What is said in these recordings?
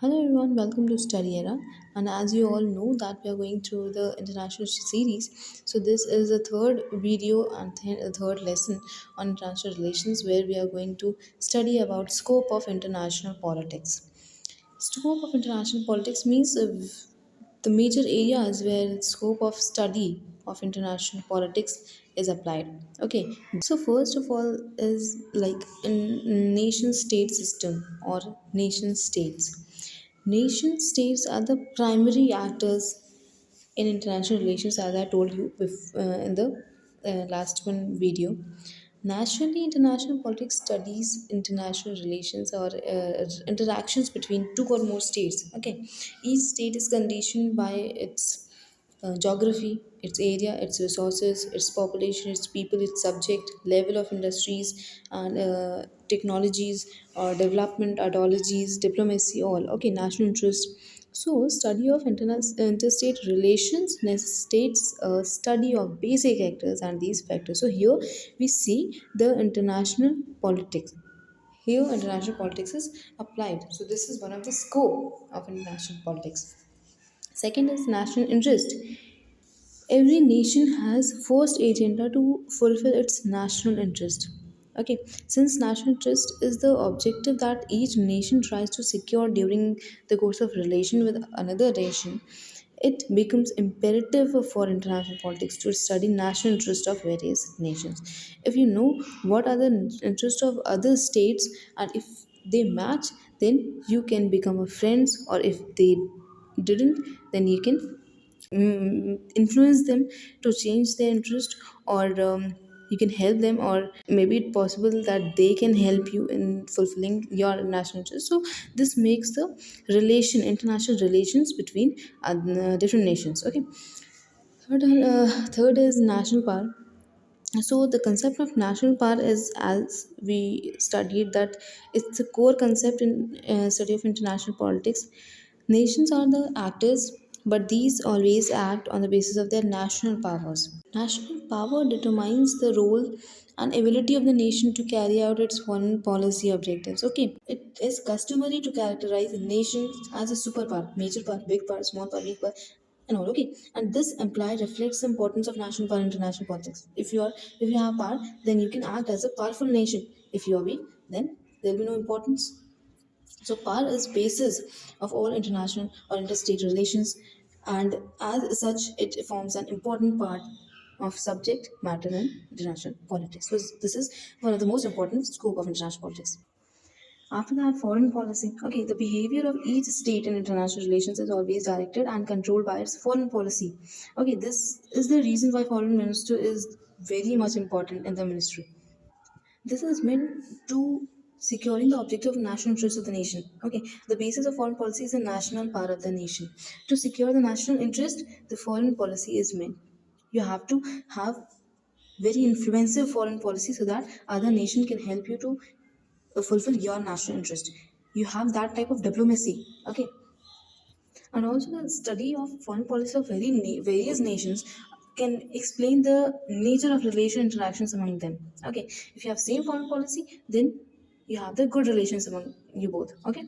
Hello everyone, welcome to Study Era. And as you all know that we are going through the international series. So this is the third video and third lesson on international relations where we are going to study about scope of international politics. Scope of international politics means the major areas where the scope of study of international politics is applied. Okay, so first of all is like in nation state system or nation states. Nation states are the primary actors in international relations, as I told you in the last one video. Nationally, international politics studies international relations or interactions between two or more states. Okay, each state is conditioned by its geography, its area, its resources, its population, its people, its subject, level of industries and technologies, or development, ideologies, diplomacy, all. Okay, national interest. So, study of interstate relations necessitates a study of basic actors and these factors. So, here we see the international politics. Here, international politics is applied. So, this is one of the scope of international politics. Second is national interest. Every nation has first agenda to fulfill its national interest. Okay, since national interest is the objective that each nation tries to secure during the course of relation with another nation, it becomes imperative for international politics to study national interest of various nations. If you know what are the interests of other states and if they match, then you can become a friends, or if they didn't, then you can influence them to change their interest, or you can help them, or maybe it's possible that they can help you in fulfilling your national interest. So this makes the international relations between different nations. Okay, third is national power. So the concept of national power is, as we studied, that it's a core concept in study of international politics. Nations are the actors, but these always act on the basis of their national powers. National power determines the role and ability of the nation to carry out its foreign policy objectives. Okay, it is customary to characterize nations as a superpower, major power, big power, small power, weak power, and all. Okay, and this implied reflects the importance of national power in international politics. If you have power, then you can act as a powerful nation. If you are weak, then there will be no importance. So power is basis of all international or interstate relations, and as such, it forms an important part of subject matter in international politics. So this is one of the most important scope of international politics. After that, foreign policy. Okay, the behavior of each state in international relations is always directed and controlled by its foreign policy. Okay, this is the reason why foreign minister is very much important in the ministry. This is meant to securing the objective of national interest of the nation. Okay, the basis of foreign policy is the national power of the nation. To secure the national interest, the foreign policy is meant. You have to have very influential foreign policy so that other nation can help you to fulfill your national interest. You have that type of diplomacy. Okay, and also the study of foreign policy of various nations can explain the nature of relation interactions among them. Okay, if you have same foreign policy, then you have the good relations among you both. Okay,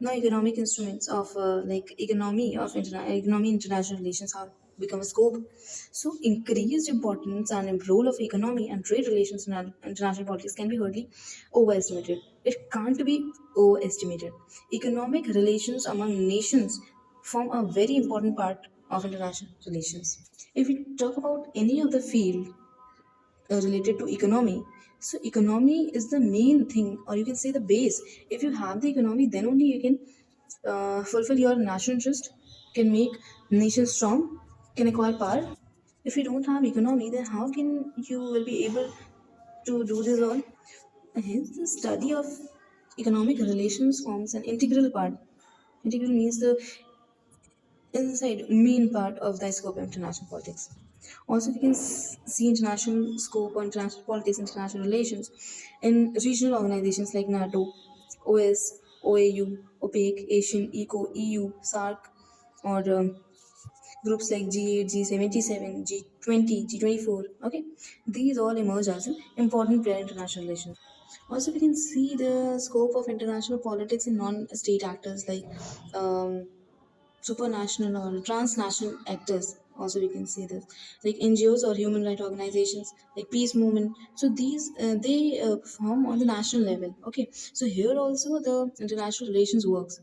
now economic instruments of economy international relations have become a scope. So increased importance and role of economy and trade relations in our international politics can be hardly overestimated. It can't be overestimated. Economic relations among nations form a very important part of international relations. If we talk about any of the field related to economy, so economy is the main thing, or you can say the base. If you have the economy, then only you can fulfill your national interest, can make nation strong, can acquire power. If you don't have economy, then how can you will be able to do this all? Hence the study of economic relations forms an integral part. Integral means the inside main part of the scope of international politics. Also, we can see international scope on international politics, international relations in regional organizations like NATO, OS, OAU, OPEC, Asian, ECO, EU, SARC, or groups like G8, G77, G20, G24. Okay, these all emerge as an important player in international relations. Also, we can see the scope of international politics in non-state actors like um, supranational or transnational actors. Also, we can see this like NGOs or human rights organizations like peace movement. So these they perform on the national level. Okay, so here also the international relations works.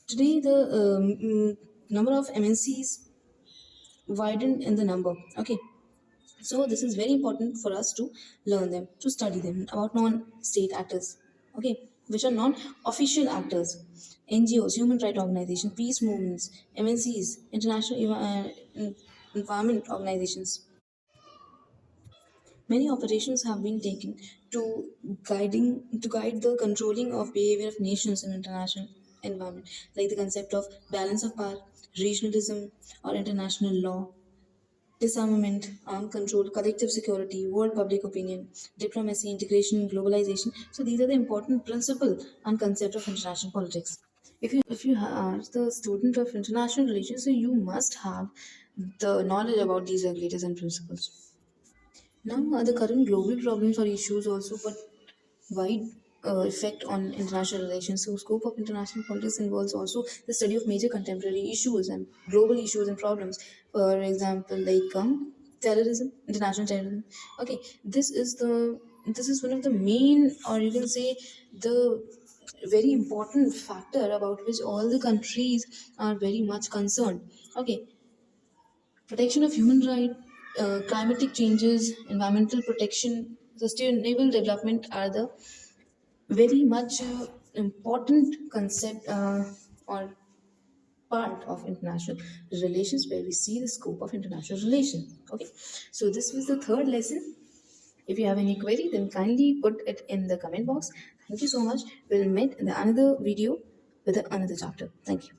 Today, the number of MNCs widened in the number. Okay, so this is very important for us to learn them, to study them about non-state actors, okay, which are non-official actors, NGOs, human rights organizations, peace movements, MNCs, international environment organizations. Many operations have been taken to guide the controlling of behavior of nations in international environment, like the concept of balance of power, regionalism, or international law, disarmament, armed control, collective security, world public opinion, diplomacy, integration, globalization. So these are the important principle and concept of international politics. If you are the student of international relations, so you must have the knowledge about these regulators and principles. Now, the current global problems or issues also put wide effect on international relations. So, scope of international politics involves also the study of major contemporary issues and global issues and problems. For example, like terrorism, international terrorism. Okay, this is one of the main, or you can say, the very important factor about which all the countries are very much concerned. Okay, protection of human rights, climatic changes, environmental protection, sustainable development are the very much important concept or part of international relations where we see the scope of international relations. Okay, so this was the third lesson. If you have any query, then kindly put it in the comment box. Thank you so much. We'll meet in the another video with another chapter. Thank you.